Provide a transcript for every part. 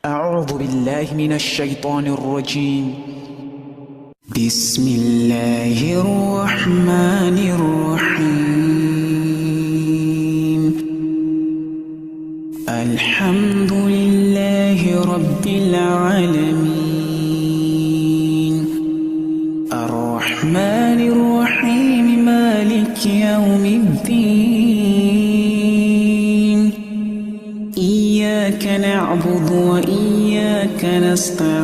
أعوذ بالله من الشيطان الرجيم. بسم الله الرحمن الرحيم. الحمد لله رب العالمين. الرحمن الرحيم مالك يوم الدين. إياك نعبد وإياك نستعين.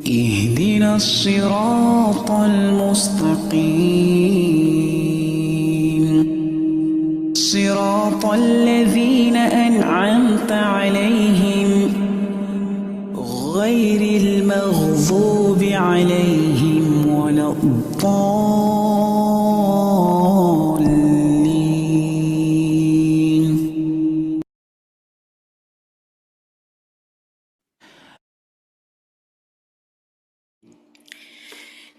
اهدنا الصراط المستقيم. صراط الذين أنعمت عليهم غير المغضوب عليهم ولا الضالين.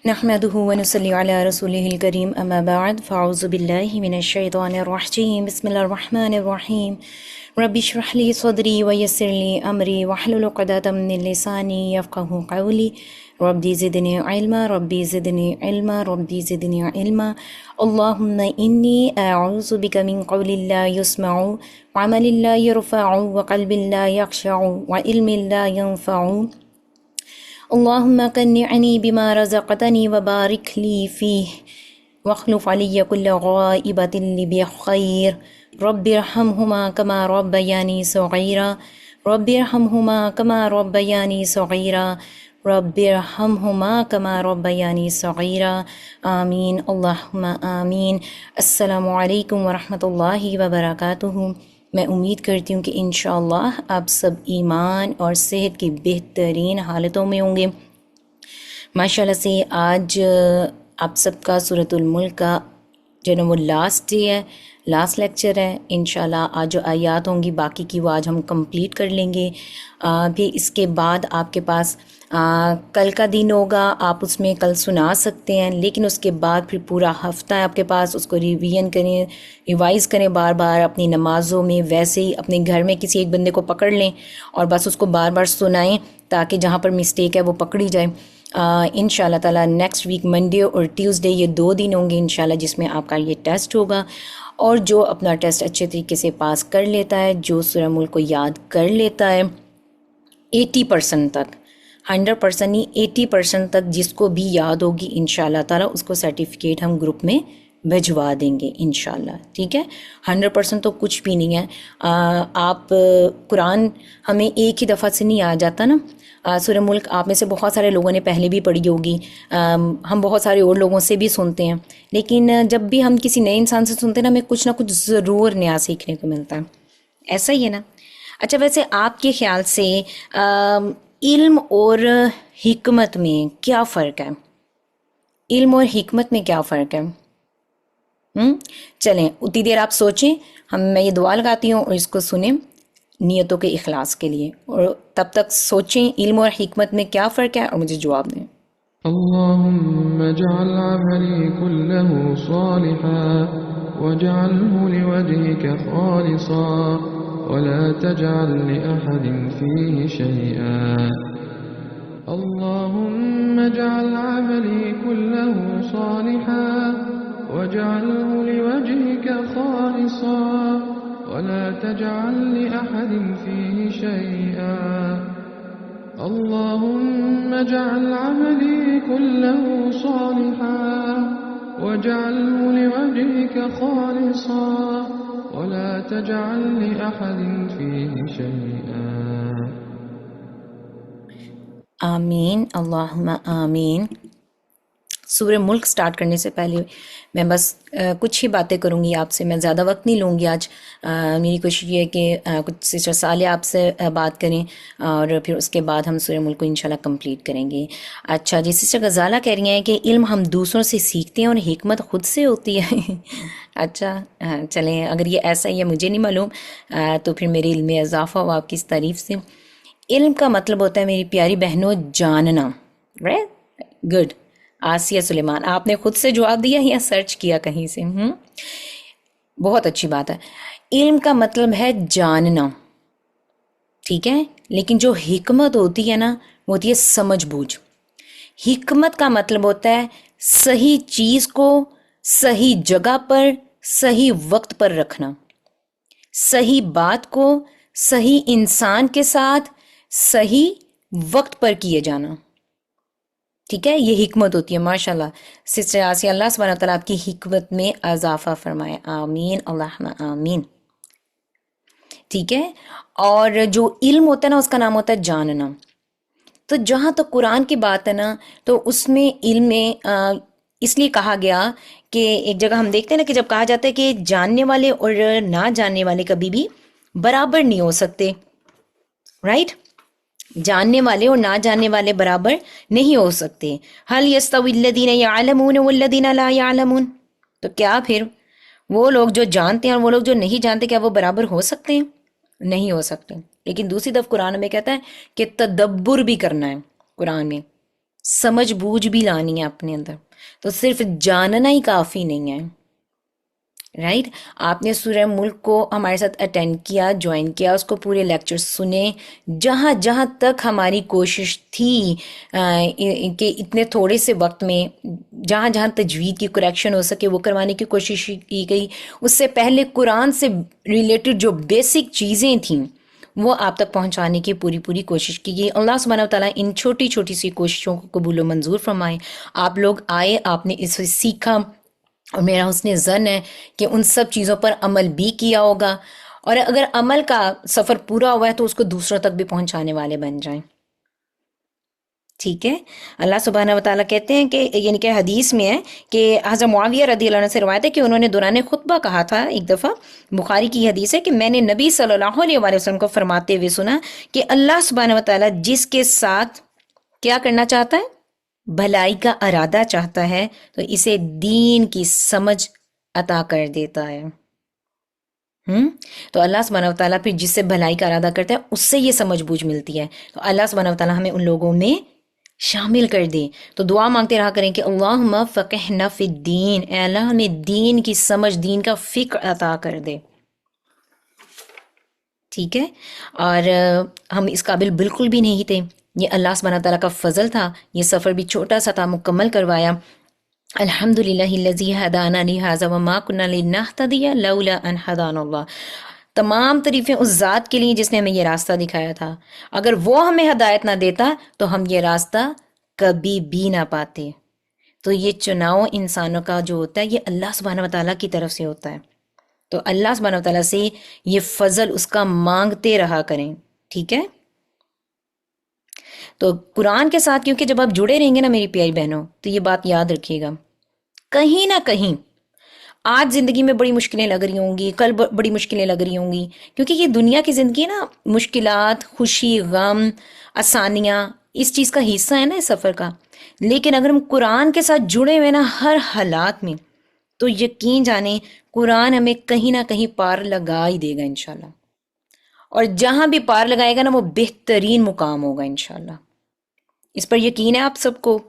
نحمده ونصلي على رسوله الكريم أما بعد فأعوذ بالله من الشيطان الرجيم بسم الله الرحمن الرحيم رب اشرح لي صدري ويسر لي أمري واحلل عقدة من لساني يفقهوا قولي ربي زدني علما ربي زدني علما ربي زدني علما اللهم إني أعوذ بك من قول لا يسمع وعمل لا يرفع وقلب لا يخشع وعلم لا ينفع اللهم قنعني بما رزقتني وبارك لي فيه واخلف علي كل غائبة لي بخير رب ارحمهما كما ربياني صغيرا رب ارحمهما كما ربياني صغيرا رب ارحمهما كما ربياني صغيرا آمین اللہم آمین۔ السلام علیکم ورحمۃ اللہ وبرکاتہ۔ میں امید کرتی ہوں کہ انشاءاللہ آپ سب ایمان اور صحت کی بہترین حالتوں میں ہوں گے۔ ماشاءاللہ سے آج آپ سب کا سورۃ الملک کا جو نا وہ لاسٹ ڈے ہے، لاسٹ لیکچر ہے۔ انشاءاللہ آج جو آیات ہوں گی باقی کی وہ آج ہم کمپلیٹ کر لیں گے۔ پھر اس کے بعد آپ کے پاس کل کا دن ہوگا، آپ اس میں کل سنا سکتے ہیں، لیکن اس کے بعد پھر پورا ہفتہ ہے آپ کے پاس، اس کو ریویژن کریں، ریوائز کریں بار بار اپنی نمازوں میں، ویسے ہی اپنے گھر میں کسی ایک بندے کو پکڑ لیں اور بس اس کو بار بار سنائیں تاکہ جہاں پر مسٹیک ہے وہ پکڑی جائے۔ انشاءاللہ تعالیٰ نیکسٹ ویک منڈے اور ٹیوزڈے یہ 2 دن ہوں گے انشاءاللہ جس میں آپ کا یہ ٹیسٹ ہوگا، اور جو اپنا ٹیسٹ اچھے طریقے سے پاس کر لیتا ہے، جو سورہ ملک کو یاد کر لیتا ہے 80% تک، 100% نہیں 80% تک جس کو بھی یاد ہوگی انشاءاللہ تعالیٰ اس کو سرٹیفکیٹ ہم گروپ میں بھجوا دیں گے انشاءاللہ، ٹھیک ہے۔ 100% تو کچھ بھی نہیں ہے۔ آپ قرآن ہمیں ایک ہی دفعہ سے نہیں آ جاتا نا۔ سورہ ملک آپ میں سے بہت سارے لوگوں نے پہلے بھی پڑھی ہوگی، ہم بہت سارے اور لوگوں سے بھی سنتے ہیں، لیکن جب بھی ہم کسی نئے انسان سے سنتے ہیں نا ہمیں کچھ نہ کچھ ضرور نیا سیکھنے کو ملتا ہے، ایسا ہی ہے نا۔ اچھا ویسے آپ کے خیال سے علم اور حکمت میں کیا فرق ہے؟ علم اور حکمت میں کیا فرق ہے؟ چلیں اتنی دیر آپ سوچیں، میں یہ دعا لگاتی ہوں اور اس کو سنیں نیتوں کے اخلاص کے لیے، اور تب تک سوچیں علم اور حکمت میں کیا فرق ہے اور مجھے جواب دیں۔ اللهم اجعل عملي كله صالحا واجعله لوجهك خالصا ولا تجعل لأحد فيه شيئا اللهم اجعل عملي كله صالحا واجعله لوجهك خالصا ولا تجعل لأحد فيه شيئا اللهم اجعل عملي كله صالحا واجعله لوجهك خالصا ولا تجعل لأحد فيه شيئا آمین اللہم آمین۔ سورہ ملک سٹارٹ کرنے سے پہلے میں بس کچھ ہی باتیں کروں گی آپ سے، میں زیادہ وقت نہیں لوں گی آج۔ میری کوشش یہ ہے کہ کچھ سسٹر صالح آپ سے بات کریں اور پھر اس کے بعد ہم سورہ ملک کو انشاءاللہ کمپلیٹ کریں گے۔ اچھا جی، سسٹر غزالہ کہہ رہی ہیں کہ علم ہم دوسروں سے سیکھتے ہیں اور حکمت خود سے ہوتی ہے۔ اچھا چلیں، اگر یہ ایسا ہی ہے مجھے نہیں معلوم، تو پھر میرے علم میں اضافہ ہوا آپ کی اس تعریف سے۔ علم کا مطلب ہوتا ہے میری پیاری بہنوں جاننا، رائٹ؟ گڈ۔ آسیہ سلیمان، آپ نے خود سے جواب دیا یا سرچ کیا کہیں سے؟ بہت اچھی بات ہے۔ علم کا مطلب ہے جاننا، ٹھیک ہے، لیکن جو حکمت ہوتی ہے نا وہ ہوتی ہے سمجھ بوجھ. حکمت کا مطلب ہوتا ہے صحیح چیز کو صحیح جگہ پر صحیح وقت پر رکھنا، صحیح بات کو صحیح انسان کے ساتھ صحیح وقت پر کیے جانا. ٹھیک ہے، یہ حکمت ہوتی ہے. ماشاءاللہ سسٹر آسیہ، اللہ سبحانہ وتعالیٰ آپ کی حکمت میں اضافہ فرمائے، آمین اللہم آمین. ٹھیک ہے، اور جو علم ہوتا ہے نا اس کا نام ہوتا ہے جاننا. تو جہاں تک قرآن کی بات ہے نا تو اس میں علم میں اس لیے کہا گیا کہ ایک جگہ ہم دیکھتے ہیں نا کہ جب کہا جاتا ہے کہ جاننے والے اور نہ جاننے والے کبھی بھی برابر نہیں ہو سکتے، رائٹ؟ جاننے والے اور نہ جاننے والے برابر نہیں ہو سکتے. هل يستوي الذين يعلمون والذين لا يعلمون، تو کیا پھر وہ لوگ جو جانتے ہیں اور وہ لوگ جو نہیں جانتے کیا وہ برابر ہو سکتے ہیں؟ نہیں ہو سکتے. لیکن دوسری طرف قرآن میں کہتا ہے کہ تدبر بھی کرنا ہے، قرآن میں سمجھ بوجھ بھی لانی ہے اپنے اندر. تو صرف جاننا ہی کافی نہیں ہے، رائٹ؟ آپ نے سورہ ملک کو ہمارے ساتھ اٹینڈ کیا، جوائن کیا، اس کو پورے لیکچر سنے. جہاں جہاں تک ہماری کوشش تھی کہ اتنے تھوڑے سے وقت میں جہاں جہاں تجوید کی کریکشن ہو سکے وہ کروانے کی کوشش کی گئی. اس سے پہلے قرآن سے ریلیٹڈ جو بیسک چیزیں تھیں وہ آپ تک پہنچانے کی پوری کوشش کی گئی. اللہ سبحانہ وتعالیٰ ان چھوٹی چھوٹی سی کوششوں کو قبول و منظور فرمائے. آپ لوگ آئے، آپ نے اس سے سیکھا، اور میرا حسن ظن ہے کہ ان سب چیزوں پر عمل بھی کیا ہوگا، اور اگر عمل کا سفر پورا ہوا ہے تو اس کو دوسروں تک بھی پہنچانے والے بن جائیں. ٹھیک ہے، اللہ سبحانہ وتعالیٰ کہتے ہیں کہ یعنی کہ حدیث میں ہے کہ حضرت معاویہ رضی اللہ عنہ سے روایت ہے کہ انہوں نے دوران خطبہ کہا تھا ایک دفعہ، بخاری کی حدیث ہے کہ میں نے نبی صلی اللہ علیہ وآلہ وسلم کو فرماتے ہوئے سنا کہ اللہ سبحانہ وتعالیٰ جس کے ساتھ کیا کرنا چاہتا ہے، بھلائی کا ارادہ چاہتا ہے، تو اسے دین کی سمجھ عطا کر دیتا ہے. تو اللہ سبحانہ وتعالیٰ پھر جس سے بھلائی کا ارادہ کرتا ہے اس سے یہ سمجھ بوجھ ملتی ہے. تو اللہ سبحانہ وتعالیٰ ہمیں ان لوگوں میں شامل کر دے. تو دعا مانگتے رہا کریں کہ اللہم فقہنا فی الدین، اے اللہ ہمیں دین کی سمجھ، دین کا فکر عطا کر دے. ٹھیک ہے، اور ہم اس قابل بالکل بھی نہیں تھے، یہ اللہ سبحانہ تعالیٰ کا فضل تھا. یہ سفر بھی چھوٹا سا تھا، مکمل کروایا. الحمدللہ الذی ہدانا لہذا وما کنا لنہتدی لولا ان ہدانا اللہ. تمام تعریفیں اس ذات کے لیے جس نے ہمیں یہ راستہ دکھایا تھا. اگر وہ ہمیں ہدایت نہ دیتا تو ہم یہ راستہ کبھی بھی نہ پاتے. تو یہ چناؤ انسانوں کا جو ہوتا ہے یہ اللہ سبحانہ وتعالیٰ کی طرف سے ہوتا ہے. تو اللہ سبحانہ وتعالیٰ سے یہ فضل اس کا مانگتے رہا کریں. ٹھیک ہے، تو قرآن کے ساتھ کیونکہ جب آپ جڑے رہیں گے نا میری پیاری بہنوں، تو یہ بات یاد رکھیے گا، کہیں نہ کہیں آج زندگی میں بڑی مشکلیں لگ رہی ہوں گی، کل بڑی مشکلیں لگ رہی ہوں گی، کیونکہ یہ دنیا کی زندگی نا مشکلات، خوشی، غم، آسانیاں اس چیز کا حصہ ہے نا اس سفر کا. لیکن اگر ہم قرآن کے ساتھ جڑے ہوئے نا ہر حالات میں، تو یقین جانیں قرآن ہمیں کہیں نہ کہیں پار لگا ہی دے گا انشاءاللہ. اور جہاں بھی پار لگائے گا نا وہ بہترین مقام ہوگا انشاءاللہ. اس پر یقین ہے آپ سب کو؟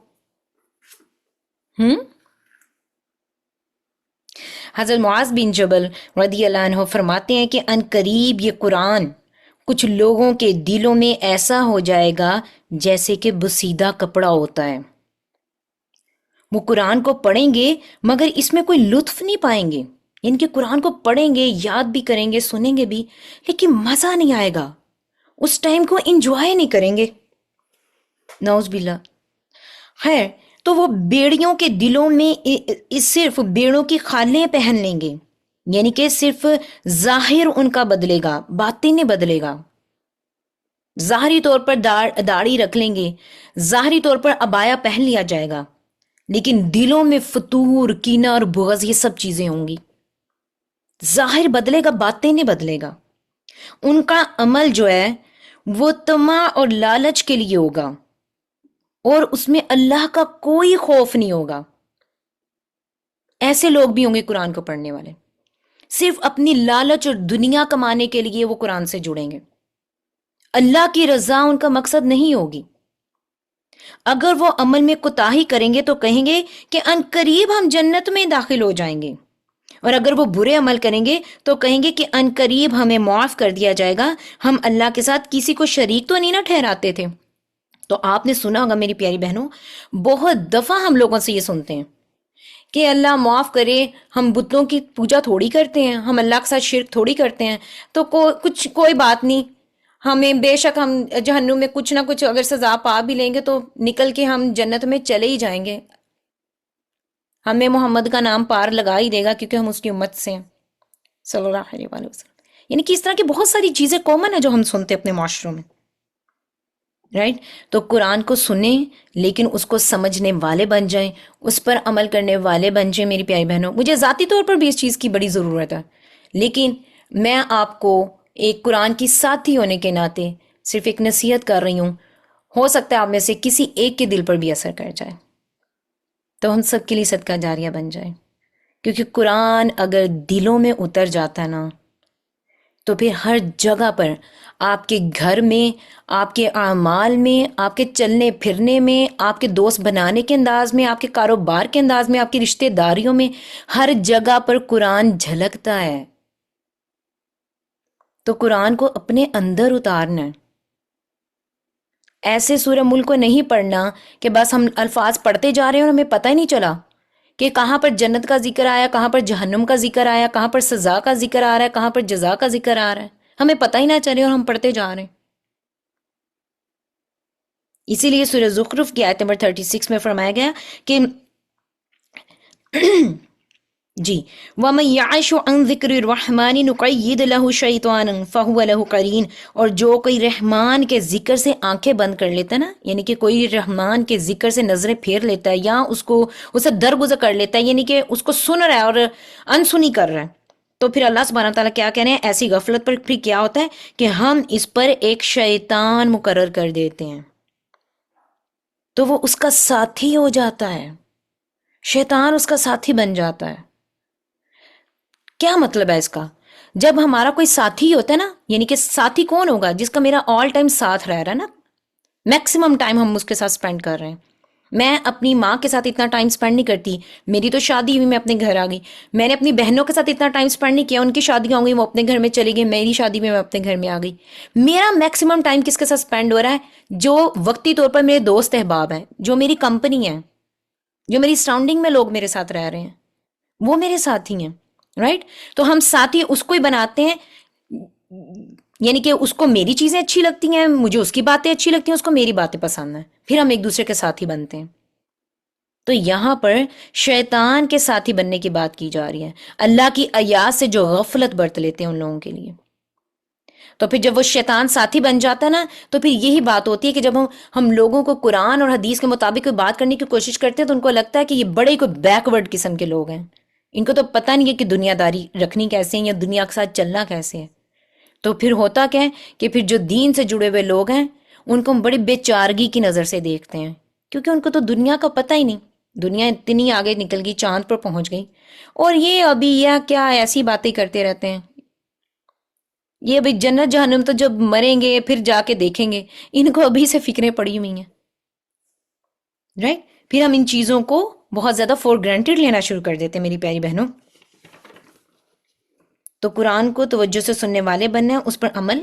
حضرت معاذ بن جبل رضی اللہ عنہ فرماتے ہیں کہ ان قریب یہ قرآن کچھ لوگوں کے دلوں میں ایسا ہو جائے گا جیسے کہ بسیدہ کپڑا ہوتا ہے. وہ قرآن کو پڑھیں گے مگر اس میں کوئی لطف نہیں پائیں گے. یعنی کہ قرآن کو پڑھیں گے، یاد بھی کریں گے، سنیں گے بھی، لیکن مزہ نہیں آئے گا، اس ٹائم کو انجوائے نہیں کریں گے. نعوذ باللہ. خیر، تو وہ بیڑیوں کے دلوں میں صرف بیڑوں کی خالیں پہن لیں گے، یعنی کہ صرف ظاہر ان کا بدلے گا، باطن نہیں بدلے گا. ظاہری طور پر داڑھی رکھ لیں گے، ظاہری طور پر عبایا پہن لیا جائے گا، لیکن دلوں میں فتور، کینہ اور بغض یہ سب چیزیں ہوں گی. ظاہر بدلے گا، باطن نہیں بدلے گا. ان کا عمل جو ہے وہ طمع اور لالچ کے لیے ہوگا، اور اس میں اللہ کا کوئی خوف نہیں ہوگا. ایسے لوگ بھی ہوں گے قرآن کو پڑھنے والے، صرف اپنی لالچ اور دنیا کمانے کے لیے وہ قرآن سے جڑیں گے. اللہ کی رضا ان کا مقصد نہیں ہوگی. اگر وہ عمل میں کوتاہی کریں گے تو کہیں گے کہ ان قریب ہم جنت میں داخل ہو جائیں گے، اور اگر وہ برے عمل کریں گے تو کہیں گے کہ ان قریب ہمیں معاف کر دیا جائے گا، ہم اللہ کے ساتھ کسی کو شریک تو نہیں نہ ٹھہراتے تھے۔ تو آپ نے سنا ہوگا میری پیاری بہنوں، بہت دفعہ ہم لوگوں سے یہ سنتے ہیں کہ اللہ معاف کرے، ہم بتوں کی پوجا تھوڑی کرتے ہیں، ہم اللہ کے ساتھ شرک تھوڑی کرتے ہیں، تو کوئی بات نہیں، ہمیں بے شک ہم جہنم میں کچھ نہ کچھ اگر سزا پا بھی لیں گے تو نکل کے ہم جنت میں چلے ہی جائیں گے، ہمیں محمد کا نام پار لگا ہی دے گا کیونکہ ہم اس کی امت سے ہیں صلی اللہ علیہ وآلہ وسلم۔ یعنی کہ اس طرح کی بہت ساری چیزیں کامن ہیں جو ہم سنتے اپنے معاشروں میں، رائٹ؟ تو قرآن کو سنیں لیکن اس کو سمجھنے والے بن جائیں، اس پر عمل کرنے والے بن جائیں۔ میری پیاری بہنوں، مجھے ذاتی طور پر بھی اس چیز کی بڑی ضرورت ہے، لیکن میں آپ کو ایک قرآن کی ساتھی ہونے کے ناطے صرف ایک نصیحت کر رہی ہوں، ہو سکتا ہے آپ میں سے کسی ایک کے دل پر بھی اثر کر جائے، تو ہم سب کے لیے صدقہ جاریہ بن جائے، کیونکہ قرآن اگر دلوں میں اتر جاتا نا تو پھر ہر جگہ پر، آپ کے گھر میں، آپ کے اعمال میں، آپ کے چلنے پھرنے میں، آپ کے دوست بنانے کے انداز میں، آپ کے کاروبار کے انداز میں، آپ کی رشتہ داریوں میں، ہر جگہ پر قرآن جھلکتا ہے۔ تو قرآن کو اپنے اندر اتارنا ہے، ایسے سورہ ملک کو نہیں پڑھنا کہ بس ہم الفاظ پڑھتے جا رہے ہیں اور ہمیں پتہ ہی نہیں چلا کہ کہاں پر جنت کا ذکر آیا، کہاں پر جہنم کا ذکر آیا، کہاں پر سزا کا ذکر آ رہا ہے، کہاں پر جزا کا ذکر آ رہا ہے، ہمیں پتہ ہی نہ چلے اور ہم پڑھتے جا رہے ہیں۔ اسی لیے سورہ زخرف کی آیت نمبر 36 میں فرمایا گیا کہ جی وَمَن يَعِشُ عَن ذِكْرِ الرَّحْمَنِ نُقَيِّدْ لَهُ شَيْطَانًا فَهُوَ لَهُ قَرِينٌ، اور جو کوئی رحمان کے ذکر سے آنکھیں بند کر لیتا ہے نا، یعنی کہ کوئی رحمان کے ذکر سے نظریں پھیر لیتا ہے یا اسے درگزر کر لیتا ہے، یعنی کہ اس کو سن رہا ہے اور انسنی کر رہا ہے، تو پھر اللہ سبحانہ تعالیٰ کیا کہہ رہے ہیں، ایسی غفلت پر پھر کیا ہوتا ہے کہ ہم اس پر ایک شیطان مقرر کر دیتے ہیں، تو وہ اس کا ساتھی ہو جاتا ہے، شیطان اس کا ساتھی بن جاتا ہے۔ کیا مطلب ہے اس کا؟ جب ہمارا کوئی ساتھی ہوتا ہے نا، یعنی کہ ساتھی کون ہوگا؟ جس کا میرا آل ٹائم ساتھ رہ رہا ہے نا، میکسیمم ٹائم ہم اس کے ساتھ سپینڈ کر رہے ہیں۔ میں اپنی ماں کے ساتھ اتنا ٹائم سپینڈ نہیں کرتی، میری تو شادی ہوئی، میں اپنے گھر آ گئی۔ میں نے اپنی بہنوں کے ساتھ اتنا ٹائم سپینڈ نہیں کیا، ان کی شادیاں ہو گئی، وہ اپنے گھر میں چلی گئی، میری شادی میں اپنے گھر میں آ گئی۔ میرا میکسیمم ٹائم کس کے ساتھ سپینڈ ہو رہا ہے؟ جو وقتی طور پر میرے دوست احباب ہیں، جو میری کمپنی ہے، جو میری سراؤنڈنگ میں لوگ میرے ساتھ رہ رہے ہیں، وہ میرے ساتھی ہیں، رائٹ؟ تو ہم ساتھی اس کو ہی بناتے ہیں، یعنی کہ اس کو میری چیزیں اچھی لگتی ہیں، مجھے اس کی باتیں اچھی لگتی ہیں، اس کو میری باتیں پسند ہیں، پھر ہم ایک دوسرے کے ساتھی بنتے ہیں۔ تو یہاں پر شیطان کے ساتھی بننے کی بات کی جا رہی ہے، اللہ کی آیات سے جو غفلت برت لیتے ہیں ان لوگوں کے لیے۔ تو پھر جب وہ شیطان ساتھی بن جاتا ہے نا، تو پھر یہی بات ہوتی ہے کہ جب ہم لوگوں کو قرآن اور حدیث کے مطابق کوئی بات کرنے کی کوشش کرتے ہیں تو ان کو لگتا ہے کہ یہ بڑے کوئی بیکورڈ قسم کے لوگ ہیں، ان کو تو پتہ نہیں ہے کہ دنیا داری رکھنی کیسے ہے یا دنیا کے ساتھ چلنا کیسے ہے۔ تو پھر ہوتا کیا ہے کہ پھر جو دین سے جڑے ہوئے لوگ ہیں ان کو ہم بڑی بے چارگی کی نظر سے دیکھتے ہیں، کیونکہ ان کو تو دنیا کا پتہ ہی نہیں، دنیا اتنی آگے نکل گئی، چاند پر پہنچ گئی، اور یہ ابھی یا کیا ایسی باتیں کرتے رہتے ہیں، یہ ابھی جنت جہنم تو جب مریں گے پھر جا کے دیکھیں گے، ان کو ابھی سے فکریں پڑی ہوئی ہیں، رائٹ؟ پھر ہم ان چیزوں کو بہت زیادہ فور گرانٹیڈ لینا شروع کر دیتے ہیں میری پیاری بہنوں۔ تو قرآن کو توجہ سے سننے والے بننا ہے، اس پر عمل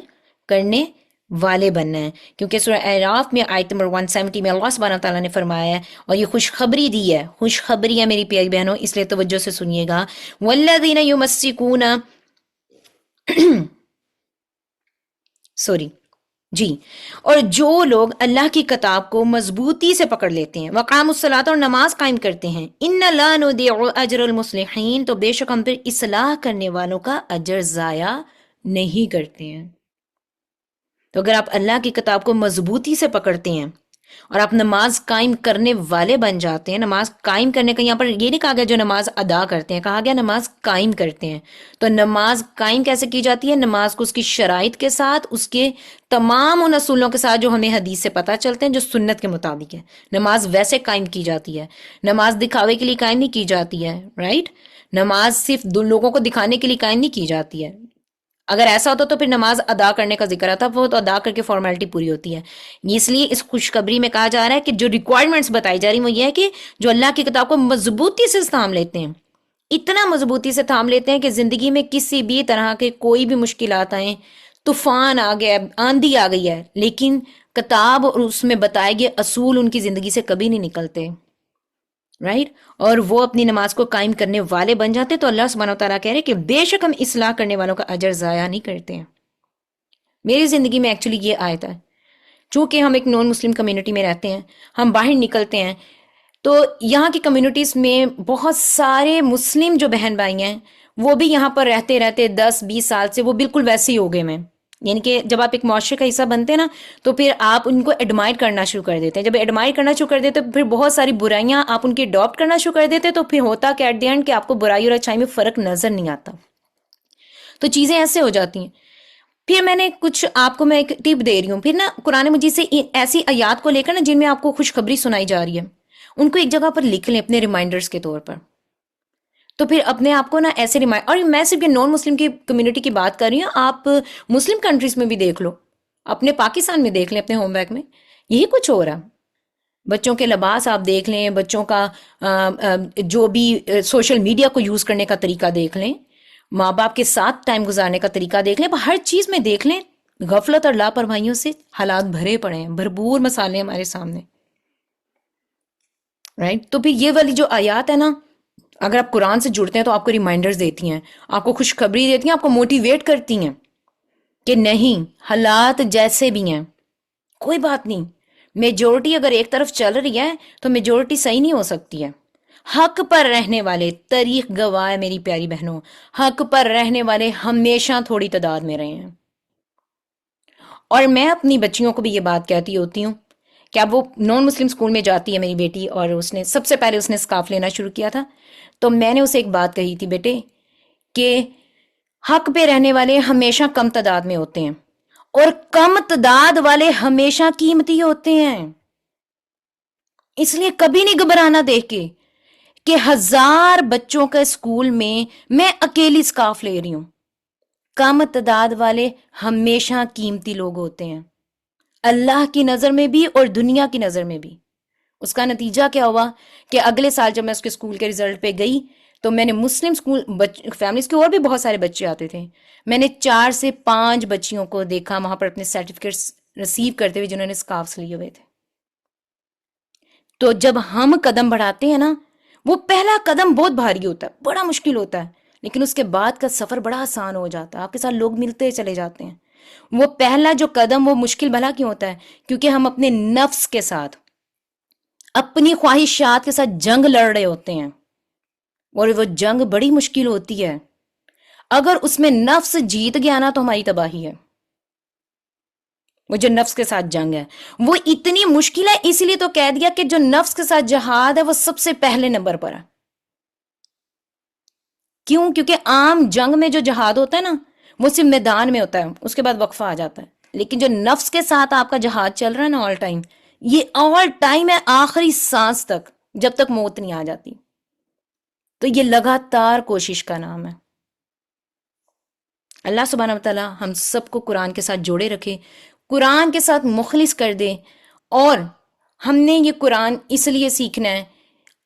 کرنے والے بننا ہے، کیونکہ سورہ اعراف میں آیت نمبر 170 میں اللہ سبحانہ تعالیٰ نے فرمایا ہے، اور یہ خوشخبری دی ہے، خوشخبری ہے میری پیاری بہنوں، اس لیے توجہ سے سنیے گا، والذین یمسکون اور جو لوگ اللہ کی کتاب کو مضبوطی سے پکڑ لیتے ہیں، وقاموا الصلاۃ اور نماز قائم کرتے ہیں، ان لا نضیع اجر المصلحین، تو بے شک ہم پھر اصلاح کرنے والوں کا اجر ضائع نہیں کرتے ہیں۔ تو اگر آپ اللہ کی کتاب کو مضبوطی سے پکڑتے ہیں اور آپ نماز قائم کرنے والے بن جاتے ہیں، نماز قائم کرنے کا یہاں پر یہ نہیں کہا گیا جو نماز ادا کرتے ہیں، کہا گیا نماز قائم کرتے ہیں۔ تو نماز قائم کیسے کی جاتی ہے؟ نماز کو اس کی شرائط کے ساتھ، اس کے تمام ان اصولوں کے ساتھ جو ہمیں حدیث سے پتہ چلتے ہیں، جو سنت کے مطابق ہے، نماز ویسے قائم کی جاتی ہے۔ نماز دکھاوے کے لیے قائم نہیں کی جاتی ہے، رائٹ؟ نماز صرف دو لوگوں کو دکھانے کے لیے قائم نہیں کی جاتی ہے۔ اگر ایسا ہوتا تو پھر نماز ادا کرنے کا ذکر آتا، وہ تو ادا کر کے فارمیلٹی پوری ہوتی ہے۔ اس لیے اس خوشخبری میں کہا جا رہا ہے کہ جو ریکوائرمنٹس بتائی جا رہی ہیں وہ یہ ہے کہ جو اللہ کی کتاب کو مضبوطی سے کام لیتے ہیں، اتنا مضبوطی سے تھام لیتے ہیں کہ زندگی میں کسی بھی طرح کے کوئی بھی مشکلات آئیں، طوفان آ گیا، آندھی آ گئی ہے، لیکن کتاب اور اس میں بتائے گئے اصول ان کی زندگی سے کبھی نہیں نکلتے، رائٹ؟ اور وہ اپنی نماز کو قائم کرنے والے بن جاتے. تو اللہ سبحانہ و تعالیٰ کہہ رہے کہ بے شک ہم اصلاح کرنے والوں کا اجر ضائع نہیں کرتے ہیں. میری زندگی میں ایکچولی یہ آیت ہے، چونکہ ہم ایک نان مسلم کمیونٹی میں رہتے ہیں، ہم باہر نکلتے ہیں تو یہاں کی کمیونٹیز میں بہت سارے مسلم جو بہن بھائی ہیں وہ بھی یہاں پر رہتے رہتے 10-20 سال سے وہ بالکل ویسے ہی ہو گئے. میں یعنی کہ جب آپ ایک معاشرے کا حصہ بنتے ہیں نا تو پھر آپ ان کو ایڈمائر کرنا شروع کر دیتے ہیں. جب ایڈمائر کرنا شروع کر دیتے ہیں پھر بہت ساری برائیاں آپ ان کی اڈاپٹ کرنا شروع کر دیتے ہیں، تو پھر ہوتا کہ ایٹ دی اینڈ کہ آپ کو برائی اور اچھائی میں فرق نظر نہیں آتا. تو چیزیں ایسے ہو جاتی ہیں. پھر میں نے کچھ آپ کو میں ایک ٹپ دے رہی ہوں، پھر نا قرآن مجید سے ایسی آیات کو لے کر نا جن میں آپ کو خوشخبری سنائی جا رہی ہے، ان کو ایک جگہ پر لکھ لیں اپنے ریمائنڈرز کے طور پر. تو پھر اپنے آپ کو نا ایسے اور میں صرف یہ نان مسلم کی کمیونٹی کی بات کر رہی ہوں، آپ مسلم کنٹریز میں بھی دیکھ لو، اپنے پاکستان میں دیکھ لیں، اپنے ہوم بیک میں یہی کچھ ہو رہا. بچوں کے لباس آپ دیکھ لیں، بچوں کا جو بھی سوشل میڈیا کو یوز کرنے کا طریقہ دیکھ لیں، ماں باپ کے ساتھ ٹائم گزارنے کا طریقہ دیکھ لیں، ہر چیز میں دیکھ لیں غفلت اور لاپرواہیوں سے حالات بھرے پڑے ہیں، بھرپور مسالے ہمارے سامنے، رائٹ؟ تو پھر یہ والی جو آیات ہے نا، اگر آپ قرآن سے جڑتے ہیں تو آپ کو ریمائنڈرز دیتی ہیں، آپ کو خوشخبری دیتی ہیں، آپ کو موٹیویٹ کرتی ہیں کہ نہیں، حالات جیسے بھی ہیں کوئی بات نہیں، میجورٹی اگر ایک طرف چل رہی ہے تو میجورٹی صحیح نہیں ہو سکتی ہے. حق پر رہنے والے، تاریخ گواہ ہے میری پیاری بہنوں، حق پر رہنے والے ہمیشہ تھوڑی تعداد میں رہے ہیں. اور میں اپنی بچیوں کو بھی یہ بات کہتی ہوتی ہوں کہ اب وہ نان مسلم اسکول میں جاتی ہے میری بیٹی، اور اس نے سب سے پہلے اس نے اسکارف لینا شروع کیا تھا، تو میں نے اسے ایک بات کہی تھی، بیٹے کہ حق پہ رہنے والے ہمیشہ کم تعداد میں ہوتے ہیں اور کم تعداد والے ہمیشہ قیمتی ہوتے ہیں. اس لیے کبھی نہیں گھبرانا دیکھ کے کہ 1000 بچوں کا اسکول میں اکیلی اسکارف لے رہی ہوں. کم تعداد والے ہمیشہ قیمتی لوگ ہوتے ہیں، اللہ کی نظر میں بھی اور دنیا کی نظر میں بھی. اس کا نتیجہ کیا ہوا کہ اگلے سال جب میں اس کے اسکول کے رزلٹ پہ گئی تو میں نے مسلم اسکول فیملیز کے اور بھی بہت سارے بچے آتے تھے، میں نے 4 سے 5 بچیوں کو دیکھا وہاں پر اپنے سرٹیفکیٹس ریسیو کرتے ہوئے جنہوں نے اسکارفس لیے ہوئے تھے. تو جب ہم قدم بڑھاتے ہیں نا، وہ پہلا قدم بہت بھاری ہوتا ہے، بڑا مشکل ہوتا ہے، لیکن اس کے بعد کا سفر بڑا آسان ہو جاتا ہے، آپ کے ساتھ لوگ ملتے چلے جاتے ہیں. وہ پہلا جو قدم وہ مشکل بھلا کیوں ہوتا ہے؟ کیونکہ ہم اپنے نفس کے ساتھ، اپنی خواہشات کے ساتھ جنگ لڑ رہے ہوتے ہیں، اور وہ جنگ بڑی مشکل ہوتی ہے. اگر اس میں نفس جیت گیا نا تو ہماری تباہی ہے. وہ جو نفس کے ساتھ جنگ ہے وہ اتنی مشکل ہے، اسی لیے تو کہہ دیا کہ جو نفس کے ساتھ جہاد ہے وہ سب سے پہلے نمبر پر ہے. کیوں؟ کیونکہ عام جنگ میں جو جہاد ہوتا ہے نا وہ صرف میدان میں ہوتا ہے، اس کے بعد وقفہ آ جاتا ہے. لیکن جو نفس کے ساتھ آپ کا جہاد چل رہا ہے نا آل ٹائم، یہ آل ٹائم ہے، آخری سانس تک، جب تک موت نہیں آ جاتی. تو یہ لگاتار کوشش کا نام ہے. اللہ سبحانہ وتعالی ہم سب کو قرآن کے ساتھ جوڑے رکھے، قرآن کے ساتھ مخلص کر دے. اور ہم نے یہ قرآن اس لیے سیکھنا ہے،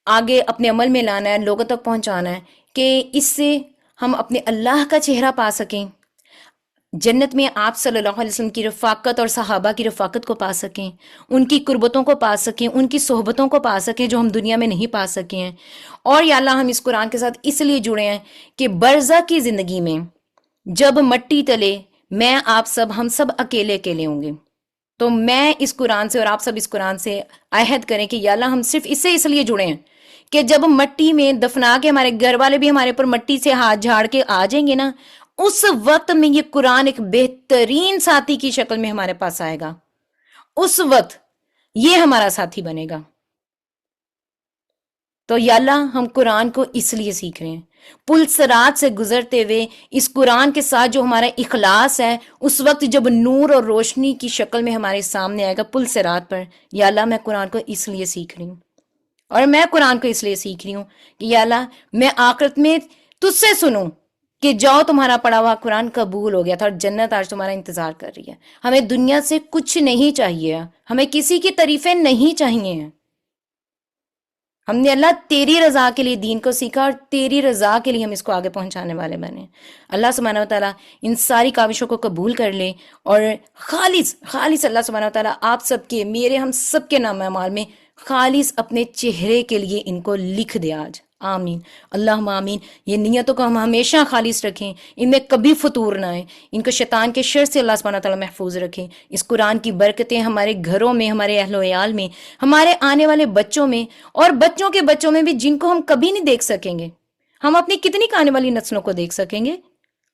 آگے اپنے عمل میں لانا ہے، لوگوں تک پہنچانا ہے کہ اس سے ہم اپنے اللہ کا چہرہ پا سکیں، جنت میں آپ صلی اللہ علیہ وسلم کی رفاقت اور صحابہ کی رفاقت کو پا سکیں، ان کی قربتوں کو پا سکیں، ان کی صحبتوں کو پا سکیں جو ہم دنیا میں نہیں پا سکے ہیں. اور یا اللہ ہم اس قرآن کے ساتھ اس لیے جڑے ہیں کہ برزخ کی زندگی میں جب مٹی تلے میں آپ سب، ہم سب اکیلے اکیلے ہوں گے. تو میں اس قرآن سے اور آپ سب اس قرآن سے عہد کریں کہ یا اللہ ہم صرف اس لیے جڑے ہیں کہ جب مٹی میں دفنا کے ہمارے گھر والے بھی ہمارے پر مٹی سے ہاتھ جھاڑ کے آ جائیں گے نا، اس وقت میں یہ قرآن ایک بہترین ساتھی کی شکل میں ہمارے پاس آئے گا. اس وقت یہ ہمارا ساتھی بنے گا. تو یا اللہ ہم قرآن کو اس لیے سیکھ رہے ہیں، پل صراط سے گزرتے ہوئے اس قرآن کے ساتھ جو ہمارا اخلاص ہے، اس وقت جب نور اور روشنی کی شکل میں ہمارے سامنے آئے گا پل صراط پر، یا اللہ میں قرآن کو اس لیے سیکھ رہی ہوں. اور میں قرآن کو اس لیے سیکھ رہی ہوں کہ یا اللہ میں آخرت میں تجھ سے سنوں کہ جاؤ تمہارا پڑھا ہوا قرآن قبول ہو گیا تھا اور جنت آج تمہارا انتظار کر رہی ہے. ہمیں دنیا سے کچھ نہیں چاہیے، ہمیں کسی کی تعریفیں نہیں چاہیے. ہم نے اللہ تیری رضا کے لیے دین کو سیکھا اور تیری رضا کے لیے ہم اس کو آگے پہنچانے والے بنے۔ اللہ سبحانہ و تعالیٰ ان ساری کاوشوں کو قبول کر لے اور خالص خالص اللہ سبحانہ و تعالیٰ آپ سب کے، میرے، ہم سب کے نام اعمال میں خالص اپنے چہرے کے لیے ان کو لکھ دے آج، آمین اللہم آمین۔ یہ نیتوں کو ہم ہمیشہ خالص رکھیں، ان میں کبھی فطور نہ آئے، ان کو شیطان کے شر سے اللہ سبحانہ تعالیٰ محفوظ رکھیں۔ اس قرآن کی برکتیں ہمارے گھروں میں، ہمارے اہل و عیال میں، ہمارے آنے والے بچوں میں اور بچوں کے بچوں میں بھی، جن کو ہم کبھی نہیں دیکھ سکیں گے۔ ہم اپنی کتنی آنے والی نسلوں کو دیکھ سکیں گے؟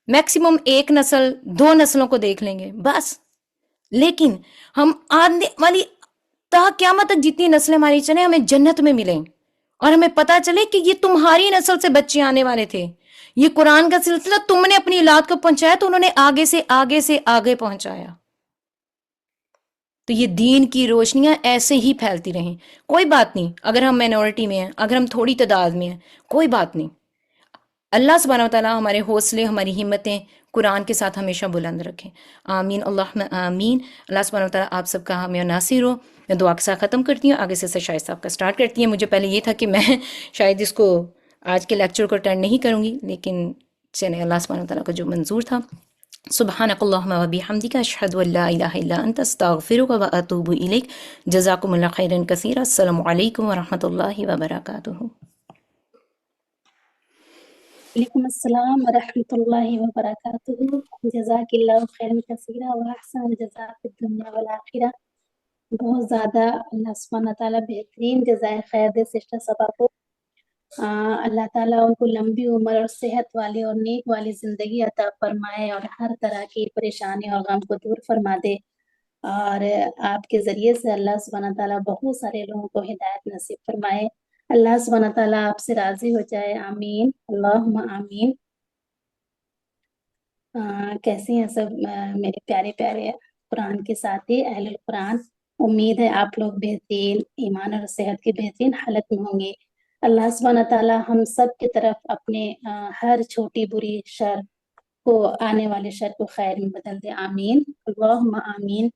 میکسیمم 1 نسل 2 نسلوں کو دیکھ لیں گے بس، لیکن ہم آنے والی تا قیامت تک جتنی نسلیں ہماری چلیں، ہمیں جنت میں ملیں اور ہمیں پتا چلے کہ یہ تمہاری نسل سے بچے آنے والے تھے، یہ قرآن کا سلسلہ تم نے اپنی اولاد کو پہنچایا تو انہوں نے آگے سے آگے سے آگے پہنچایا۔ تو یہ دین کی روشنیاں ایسے ہی پھیلتی رہیں۔ کوئی بات نہیں اگر ہم مینورٹی میں ہیں، اگر ہم تھوڑی تعداد میں ہیں، کوئی بات نہیں، اللہ سبحانہ وتعالیٰ ہمارے حوصلے، ہماری ہمتیں قرآن کے ساتھ ہمیشہ بلند رکھیں، آمین اللہم آمین۔ اللہ سبحانہ وتعالیٰ آپ سب کا حامی و ناصر ہو۔ میں دعا کے ساتھ ختم کرتی ہوں، آگے سے شاہد صاحب کا سٹارٹ کرتی ہیں۔ مجھے پہلے یہ تھا کہ میں شاید اس کو آج کے لیکچر کو اٹینڈ نہیں کروں گی، لیکن چلیں اللہ سبحانہ وتعالیٰ کو جو منظور تھا۔ سبحانک اللہم و بحمدک، اشہد ان لا الہ الا انت، استغفرک و اتوب الیک۔ جزاکم اللہ خیرا کثیرا۔ السلام علیکم و رحمۃ اللہ وبرکاتہ۔ وعلیکم السلام ورحمۃ اللہ وبرکاتہ۔ جزاک اللہ خیرا کثیرا واحسن الجزاء فی الدنیا والآخرہ۔ بہت زیادہ اللہ سبحانہ تعالیٰ بہترین جزائے خیر دے سسٹر صبا کو۔ اللہ تعالیٰ ان کو لمبی عمر اور صحت والی اور نیک والی زندگی عطا فرمائے اور ہر طرح کی پریشانی اور غم کو دور فرما دے، اور آپ کے ذریعے سے اللہ سبحانہ تعالیٰ بہت سارے لوگوں کو ہدایت نصیب فرمائے۔ اللہ سبحانہ تعالیٰ آپ سے راضی ہو جائے، آمین اللہم آمین۔ کیسے ہیں سب میرے پیارے پیارے قرآن کے ساتھی اہل القرآن؟ امید ہے آپ لوگ بہترین ایمان اور صحت کی بہترین حالت میں ہوں گے۔ اللہ سبحانہ تعالیٰ ہم سب کی طرف اپنے ہر چھوٹی بری شر کو، آنے والے شر کو خیر میں بدل دے، آمین اللہم آمین۔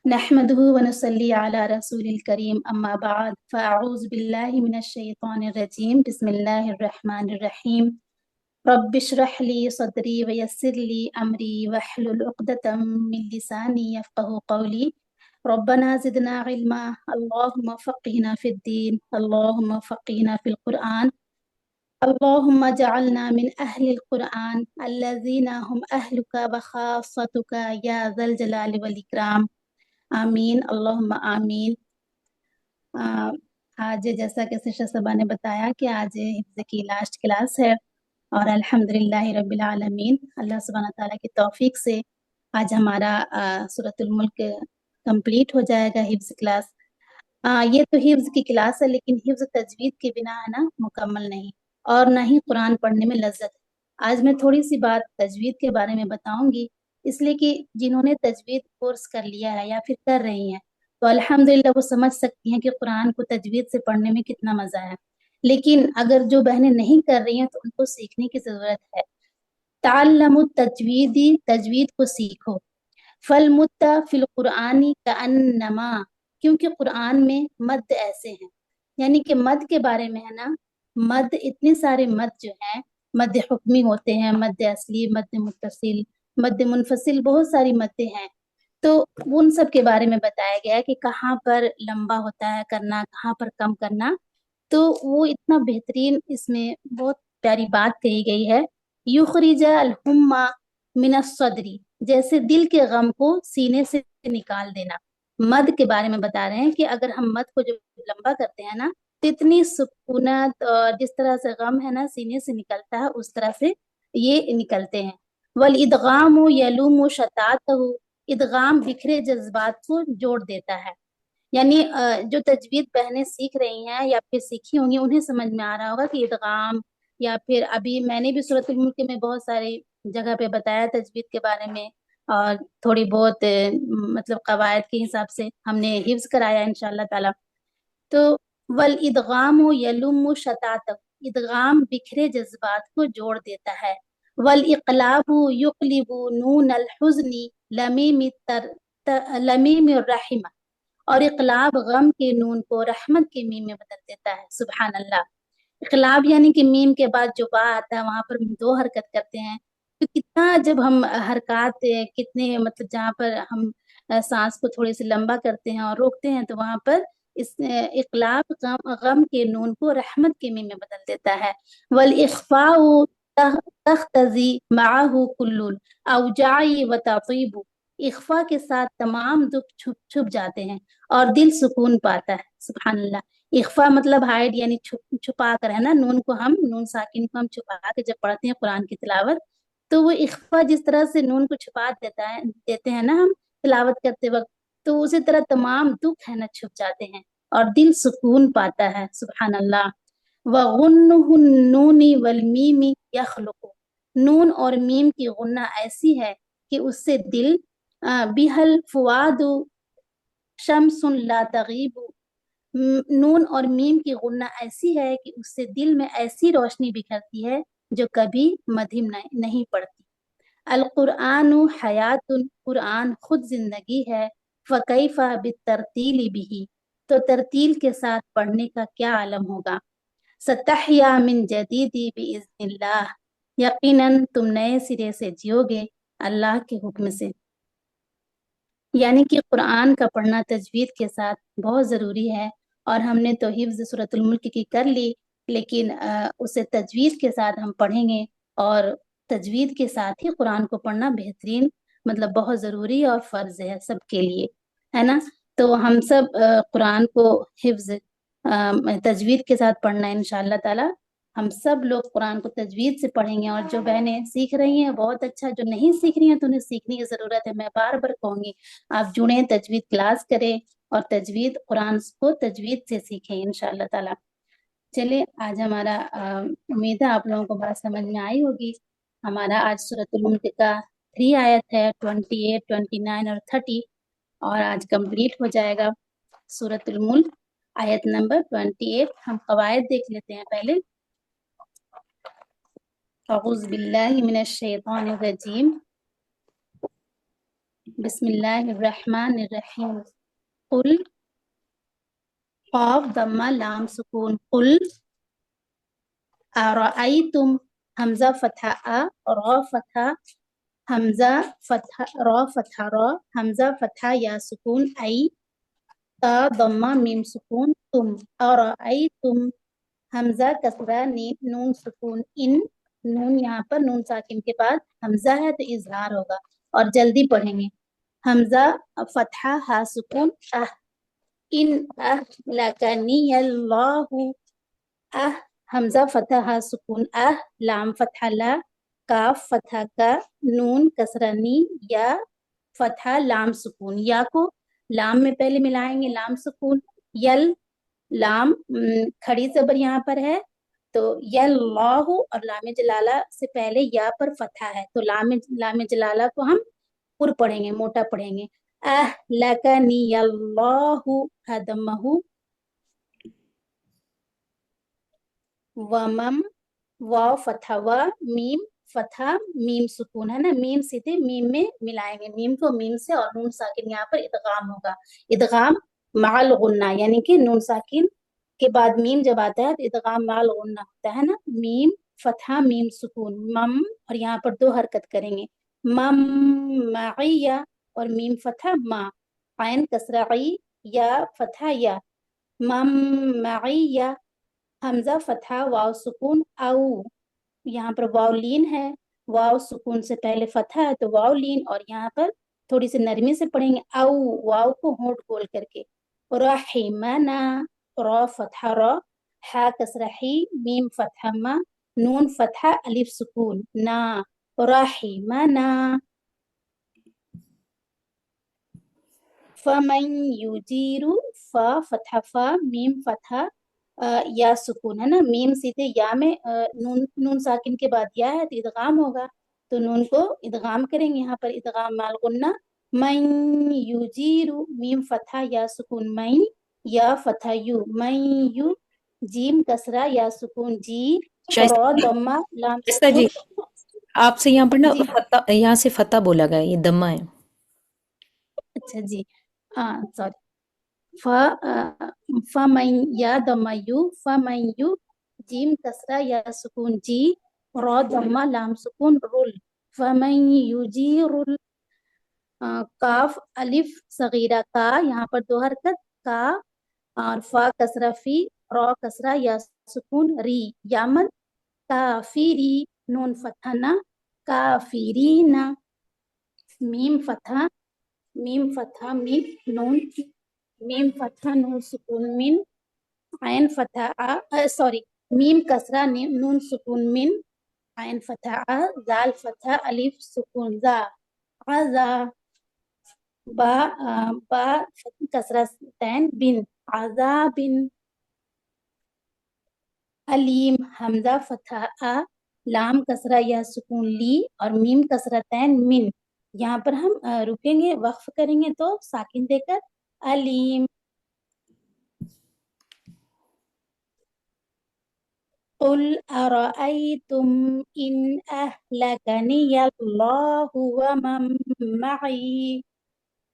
نحمده ونصلي على رسول الكريم اما بعد فاعوذ بالله من الشيطان الرجيم بسم الله الرحمن الرحيم رب اشرح لي صدري ويسر لي امري واحلل عقدة من لساني يفقهوا قولي ربنا زدنا علما اللهم فقهنا في الدين اللهم فقهنا في القرآن اللهم اجعلنا من اهل القرآن الذين هم اهلك وخاصتك يا ذا الجلال والاكرام، آمین اللہم آمین۔ آج جیسا کہ سسٹر صبا نے بتایا کہ آج حفظ کی لاسٹ کلاس ہے، اور الحمدللہ رب العالمین اللہ سبحانہ تعالیٰ کی توفیق سے آج ہمارا سورۃ الملک کمپلیٹ ہو جائے گا حفظ کلاس۔ یہ تو حفظ کی کلاس ہے، لیکن حفظ تجوید کے بنا ہے نا مکمل نہیں، اور نہ ہی قرآن پڑھنے میں لذت ہے۔ آج میں تھوڑی سی بات تجوید کے بارے میں بتاؤں گی، اس لیے کہ جنہوں نے تجوید کورس کر لیا ہے یا پھر کر رہی ہیں تو الحمدللہ وہ سمجھ سکتی ہیں کہ قرآن کو تجوید سے پڑھنے میں کتنا مزہ ہے، لیکن اگر جو بہنیں نہیں کر رہی ہیں تو ان کو سیکھنے کی ضرورت ہے۔ تعلم التجویدی، تجوید کو سیکھو۔ فالمد فی القرآن کأنما، کیونکہ قرآن میں مد ایسے ہیں، یعنی کہ مد کے بارے میں ہے نا، مد اتنے سارے مد جو ہیں، مد حکمی ہوتے ہیں، مد اصلی، مد متصل، مد منفصل، بہت ساری مدیں ہیں، تو ان سب کے بارے میں بتایا گیا ہے کہ کہاں پر لمبا ہوتا ہے کرنا، کہاں پر کم کرنا، تو وہ اتنا بہترین اس میں بہت پیاری بات کہی گئی ہے۔ یخرج الہم من الصدری، جیسے دل کے غم کو سینے سے نکال دینا۔ مد کے بارے میں بتا رہے ہیں کہ اگر ہم مد کو جو لمبا کرتے ہیں نا تو اتنی سکونت، اور جس طرح سے غم ہے نا سینے سے نکلتا ہے اس طرح سے یہ نکلتے ہیں۔ والادغام یلوم شتاتہ، ادغام بکھرے جذبات کو جوڑ دیتا ہے، یعنی جو تجوید بہنیں سیکھ رہی ہیں یا پھر سیکھی ہوں گی انہیں سمجھ میں آ رہا ہوگا کہ ادغام، یا پھر ابھی میں نے بھی سورۃ الملک میں بہت ساری جگہ پہ بتایا تجوید کے بارے میں، اور تھوڑی بہت مطلب قواعد کے حساب سے ہم نے حفظ کرایا انشاءاللہ تعالی۔ تو والادغام یلوم شتاتہ، ادغام بکھرے جذبات کو جوڑ دیتا ہے۔ والاقلاب یقلب نون الحزن لمیم الرحمہ، اور اقلاب غم کے نون کو رحمت کے میم میں بدل دیتا ہے. سبحان اللہ. اقلاب یعنی کہ میم کے بعد جو با آتا ہے وہاں پر ہم 2 حرکت کرتے ہیں. تو کتنا جب ہم حرکات کتنے مطلب جہاں پر ہم سانس کو تھوڑے سے لمبا کرتے ہیں اور روکتے ہیں تو وہاں پر اس اقلاب غم کے نون کو رحمت کے میم میں بدل دیتا ہے. والاخفاء تختزی معه کل الاوجاع وتطیب. اخفا کے ساتھ تمام دکھ چھپ جاتے ہیں اور دل سکون پاتا ہے. سبحان اللہ. اخفا مطلب ہائڈ یعنی چھپا کر ہے نا. نون کو ہم نون ساکن کو ہم چھپا کے جب پڑھتے ہیں قرآن کی تلاوت تو وہ اخفا جس طرح سے نون کو چھپا دیتے ہیں نا ہم تلاوت کرتے وقت تو اسی طرح تمام دکھ ہے نا چھپ جاتے ہیں اور دل سکون پاتا ہے. سبحان اللہ. وَغُنُّهُ النُّونِ وَالْمِيمِ يَخْلُقُ. نون اور میم کی غنہ ایسی ہے کہ اس سے دل بِهَ الْفُؤَادُ شَمْسٌ لَا تَغِيبُ. نون اور میم کی غنہ ایسی ہے کہ اس سے دل میں ایسی روشنی بکھرتی ہے جو کبھی مدھم نہیں پڑتی. القرآن حیات. قرآن خود زندگی ہے. فَكَيْفَ بِالتَّرْتِيلِ بِهِ. تو ترتیل کے ساتھ پڑھنے کا کیا عالم ہوگا. سَتَحْيَا مِن جَدِيدِ بِإِذْنِ اللَّهِ. یقیناً تم نئے سرے سے جیو گے اللہ کے حکم سے. یعنی کہ قرآن کا پڑھنا تجوید کے ساتھ بہت ضروری ہے. اور ہم نے تو حفظ سورۃ الملک کی کر لی لیکن اسے تجوید کے ساتھ ہم پڑھیں گے اور تجوید کے ساتھ ہی قرآن کو پڑھنا بہترین مطلب بہت ضروری اور فرض ہے سب کے لیے ہے نا. تو ہم سب قرآن کو حفظ تجوید کے ساتھ پڑھنا ہے انشاءاللہ تعالی. ہم سب لوگ قرآن کو تجوید سے پڑھیں گے اور جو بہنیں سیکھ رہی ہیں بہت اچھا. جو نہیں سیکھ رہی ہیں تو انہیں سیکھنے کی ضرورت ہے. میں بار بار کہوں گی آپ جڑیں تجوید کلاس کریں اور تجوید قرآن کو تجوید سے سیکھیں انشاءاللہ تعالی. چلے آج ہمارا امید ہے آپ لوگوں کو بات سمجھ میں آئی ہوگی. ہمارا آج سورۃ الملک کا 3 آیت ہے 28, 29 اور 30 اور آج کمپلیٹ ہو جائے گا سورۃ الملک آیت نمبر 28. ہم قواعد دیکھ لیتے ہیں پہلے. اعوذ باللہ من الشیطان الرجیم. بسم اللہ الرحمن الرحیم. قل قاف ضمہ لام سکون. قل ارأیتم حمزہ فتح را فتح حمزہ فتح را فتح را حمزہ فتح یا سکون ای تا ضمہ میم سکون تم. ارأیتم حمزہ کسرہ نون سکون ان. نون یہاں پر نون ساکن کے بعد حمزہ ہے تو اظہار ہوگا اور جلدی پڑھیں گے. حمزہ فتحہ ہا سکون ان اہلکنی اللہ حمزہ فتح ہا سکون لام فتح لا کاف فتح کا نون کسرہ نی یا فتح لام سکون. یا کو لام میں پہلے ملائیں گے لام سکون. یل لام کھڑی زبر یہاں پر ہے تو یاللہ اور لام جلالہ سے پہلے یا پر فتح ہے تو لام جلالہ کو ہم پر پڑھیں گے موٹا پڑھیں گے. اہلکنی اللہ حدمہ ومم واو فتح و میم فتح میم سکون ہے نا. میم سیدھے میم میں ملائیں گے. میم کو میم سے اور نون ساکن یہاں پر ادغام ہوگا. ادغام مع الغنہ یعنی کہ نون ساکن کے بعد میم جب آتا ہے تو ادغام مع الغنہ ہوتا ہے نا. میم فتح میم سکون مم اور یہاں پر 2 حرکت کریں گے. مم معیہ اور میم فتح ما عین کسرہ عی یا فتح یا مم معیہ. حمزہ فتح واو سکون او یہاں پر واو لین ہے. واو سکون سے پہلے فتح ہے تو واو لین اور یہاں پر تھوڑی سی نرمی سے پڑھیں گے او واو کو ہونٹ گول کر کے. رحمنا را فتح را حا کسرہ حی میم فتح ما نون فتح الف سکون نا رحمنا. فمن یجیر فا فتح فا میم فتح یا سکون ہے نا. میم سیدھے یا میں نون ساکن کے بعد یا ہے تو ادغام ہوگا تو نون کو ادغام کریں گے. یہاں پر ادغام مع الغنہ. من یجیر میم فتح یا سکون من یا فتح یو من یو جیم کسرہ یا سکون جی را ضمہ لام شائستہ جی آپ سے یہاں پر نا جی فتح یہاں سے فتح بولا گیا یہ دمہ ہے. اچھا جی ہاں سوری. فمن یا ضمہ یو فمن یو جیم کسرہ یا سکون جی را ضمہ لام سکون رل فمن یجیر کاف الف صغیرہ کا یہاں پر دو حرکت کا اور فا کسرہ فی را کسرہ یا سکون ری یامن کافری نون فتحہ نا کافرین میم فتحہ میم فتحہ میم نون میم فتحہ نون سکون من عین فتحہ سوری میم کسرہ نون سکون من عین فتحہ زال فتحہ الف سکون زا عزا با کسرہ تین بن عذاب علیم حمزہ فتحہ لام کسرہ یا سکون لی اور میم کسرتین من یہاں پر ہم رکیں گے وقف کریں گے تو ساکن دے کر علیم قل ارأيتم إن أهلكني الله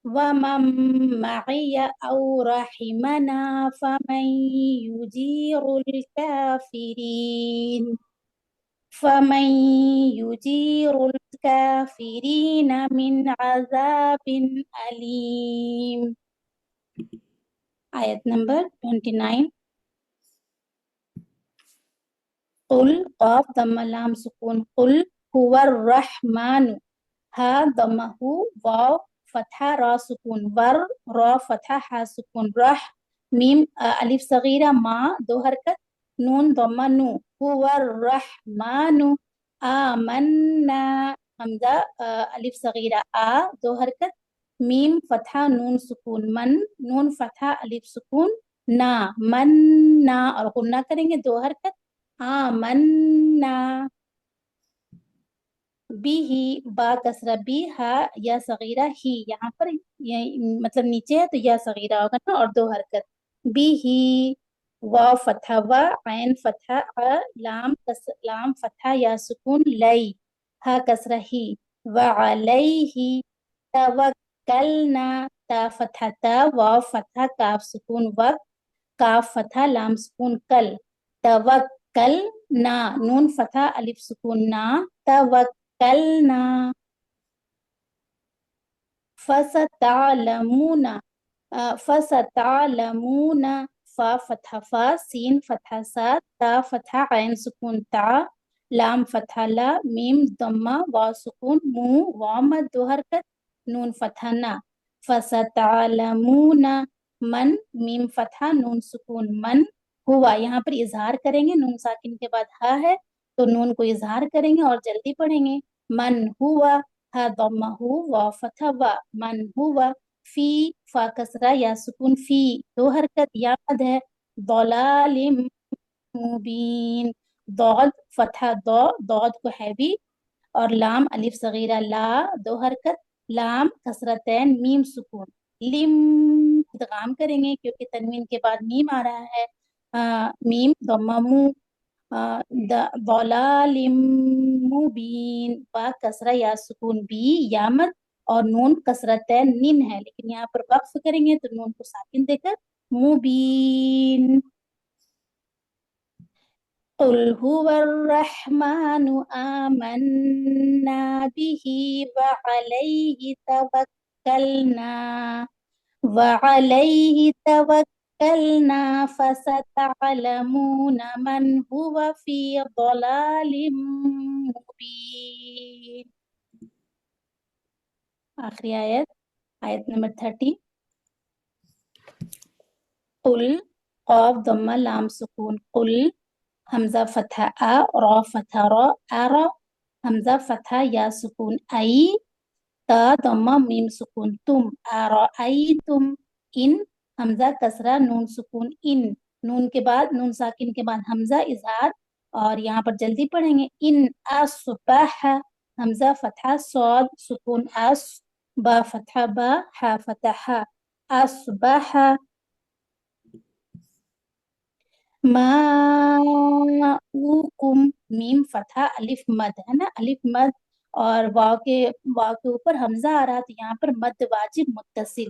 ومن معي أو رحمنا فمن يجير الكافرين من عذاب أليم آیت نمبر 29 قل قاف ضمہ لام سکون قل هو الرحمن ہا ضمہ واو فتحہ را سکون ور را فتحہ ہا سکون رح میم الف صغیرہ ما دو حرکت نون ضمہ نو هو الرحمن آمنا حمزہ الف صغیرہ دو حرکت میم فتحہ نون سکون من نون فتحہ الف سکون نا من نا اور غنہ کریں گے دو حرکت آمنا بی ہی با کسرہ بی ہا یا صغیرہ ہی یہاں پر مطلب نیچے ہے تو یا صغیرہ ہوگا نا اور دو حرکت بی ہی واو فتحہ و عین فتحہ لام فتحہ یا سکون لئی ہا کسرہ ہی وعلیہ توکلنا تا فتحہ تا واو فتحہ کاف سکون وقت کاف فتحہ لام سکون کل توکلنا نون فتحہ الف سکون نا توکلنا فستعلمون فا فتحہ فا سین فتحہ سا تا فتحہ عین سکون تا لام فتحہ لا میم ضمہ واو سکون مو واو مد دو حرکت نون فتحہ نا فستعلمون من میم فتحہ نون سکون من ہوا یہاں پر اظہار کریں گے نون ساکن کے بعد ہا ہے تو نون کو اظہار کریں گے اور جلدی پڑھیں گے من ہوا ہا ضمہ واو فتحہ وا من ہوا فی فا کسرہ یا سکون فی دو حرکت یا مد ہے ضلال مبین ضاد فتحہ ضاد کو ہیوی اور لام الف صغیرہ لا دو حرکت لام کسرتین میم سکون لم ادغام کریں گے کیونکہ تنوین کے بعد میم آ رہا ہے میم ضمہ مو ضلال مبین با کسرہ یا سکون بی یا مد اور نون کسرتین نن ہے لیکن یہاں پر وقف کریں گے تو نون کو ساکن دے کر مبین قل هو الرحمن آمنا به وعليه توكلنا فستعلمون من هو في ضلال مبين آخری آیت نمبر 30 قل قاف ضمہ لام سکون قل حمزہ فتحہ را فتحہ را ارا حمزہ فتحہ یا سکون ای تا ضمہ میم سکون تم ارائیتم ان حمزہ کسرہ نون سکون ان نون کے بعد نون ساکن کے بعد حمزہ اظہار اور یہاں پر جلدی پڑھیں گے ان اصبح حمزہ فتحہ صاد سکون اس با فتحہ با ہا فتحہ اصبح ماؤکم میم فتحہ الف مد ہے نا الف مد اور واو کے اوپر حمزہ آ رہا تو یہاں پر مد واجب متصل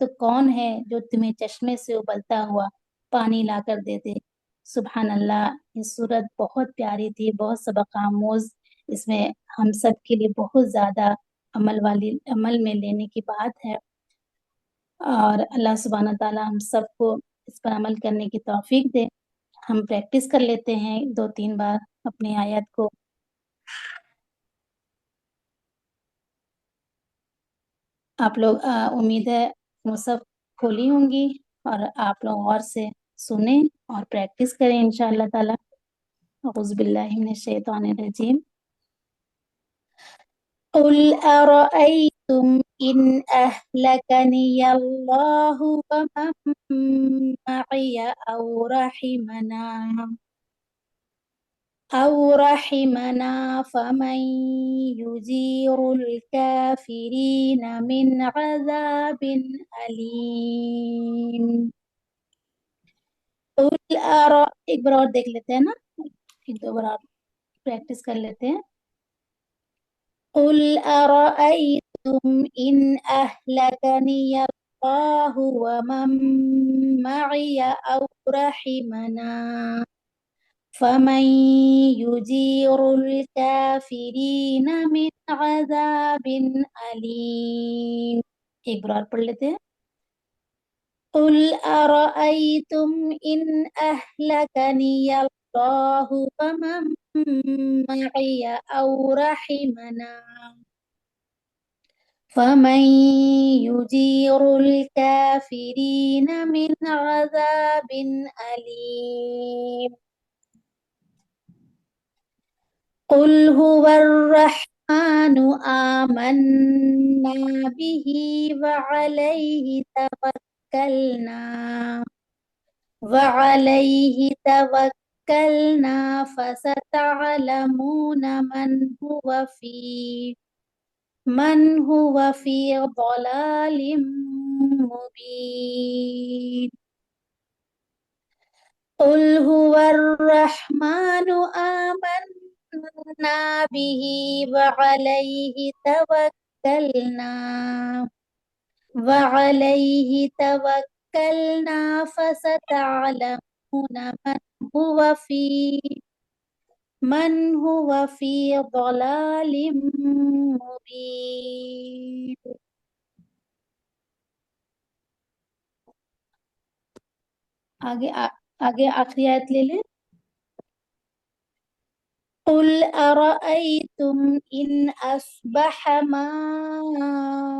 تو کون ہے جو تمہیں چشمے سے ابلتا ہوا پانی لا کر دے دے۔ سبحان اللہ، یہ صورت بہت پیاری تھی، بہت سبق آموز، اس میں ہم سب کے لیے بہت زیادہ عمل میں لینے کی بات ہے، اور اللہ سبحانہ تعالیٰ ہم سب کو اس پر عمل کرنے کی توفیق دے۔ ہم پریکٹس کر لیتے ہیں 2-3 بار اپنی آیت کو۔ آپ لوگ امید ہے وہ سب کھولی ہوں گی، اور آپ لوگ غور سے سنیں اور پریکٹس کریں انشاءاللہ تعالی۔ اعوذ باللہ من الشیطان الرجیم۔ قل ارأیتم ان اہلکنی اللہ ومن معی أو رحمنا فمن يجير الكافرين من عذاب أليم۔ قل ایک بار اور دیکھ لیتے ہیں نا، 1-2 بار اور پریکٹس کر لیتے ہیں۔ قل أرأيتم إن أهلكني الله ومن معي أو رحمنا فمن يجير الكافرين من عذاب أليم۔ ایک بار اور پڑھ لیتے ہیں۔ قل أرأيتم إن أهلكني الله ومن معي أو رحمنا فمن يجير الكافرين من عذاب أليم۔ قل هو الرحمن آمنا به وعليه توكلنا فستعلمون من هو في ضلال مبين۔ قل هو الرحمن آمنا به وعليه توكلنا فستعلمون من هو في ضلال مبين۔ آگے آخری آیت لے لیں۔ قل أرأيتم إن أصبح ماؤكم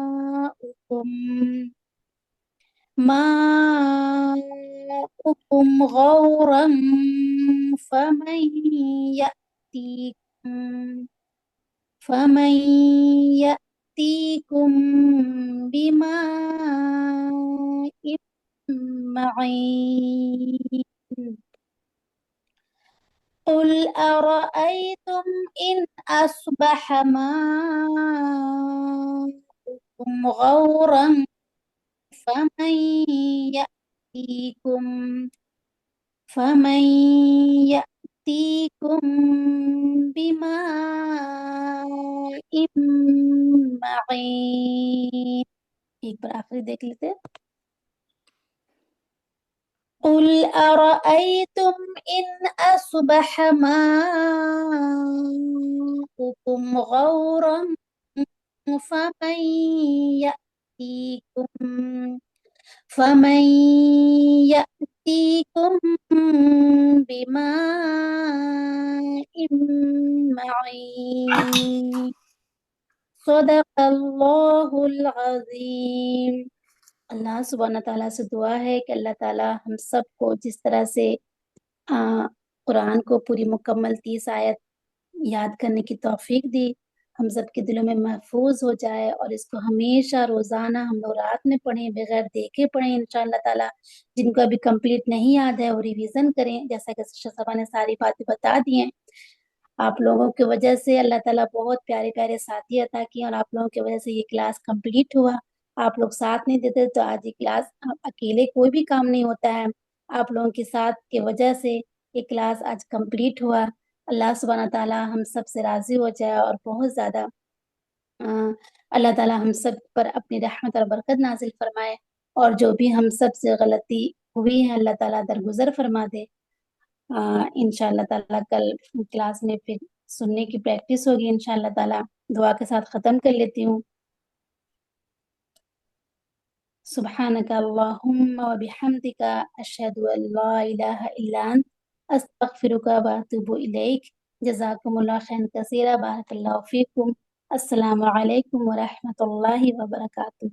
غورا فمن يأتيكم بماء معين۔ قل أرأيتم إن أصبح ماؤكم غورا فمن يأتيكم بماء معين۔ ایک بار آخری دیکھ لیتے ہیں۔ قل أرأيتم إن أصبح ماؤكم غورا فمن يأتيكم بماء معين۔ صدق اللہ العظیم۔ اللہ سبحانہ تعالیٰ سے دعا ہے کہ اللہ تعالیٰ ہم سب کو جس طرح سے قرآن کو پوری مکمل 30 آیت یاد کرنے کی توفیق دی، ہم سب کے دلوں میں محفوظ ہو جائے، اور اس کو ہمیشہ روزانہ ہم لوگ رات میں پڑھیں، بغیر دیکھے پڑھیں انشاءاللہ تعالیٰ۔ جن کو ابھی کمپلیٹ نہیں یاد ہے وہ ریویژن کریں، جیسا کہ شاہ صاحبہ نے ساری باتیں بتا دی ہیں۔ آپ لوگوں کی وجہ سے اللہ تعالیٰ بہت پیارے پیارے ساتھی عطا کیے، اور آپ لوگوں کی وجہ سے یہ کلاس کمپلیٹ ہوا۔ آپ لوگ ساتھ نہیں دیتے تو آج یہ کلاس، اکیلے کوئی بھی کام نہیں ہوتا ہے، آپ لوگوں کے ساتھ کی وجہ سے یہ کلاس آج کمپلیٹ ہوا۔ اللہ سبحانہ تعالیٰ ہم سب سے راضی ہو جائے، اور بہت زیادہ اللہ تعالیٰ ہم سب پر اپنی رحمت اور برکت نازل فرمائے۔ اور جو بھی ہم سب سے غلطی ہوئی ہے اللہ تعالیٰ درگزر فرما دے. انشاءاللہ تعالیٰ کل کلاس میں پھر سننے کی پریکٹس ہوگی انشاءاللہ تعالیٰ. دعا کے ساتھ ختم کر لیتی ہوں. سبحانک اللہم و بحمدک اشہد ان لا الہ الا انت استغفرک و اتوب الیک. جزاکم اللہ خیر کثیرا. بارک اللہ فیکم. السلام علیکم ورحمۃ اللہ وبرکاتہ.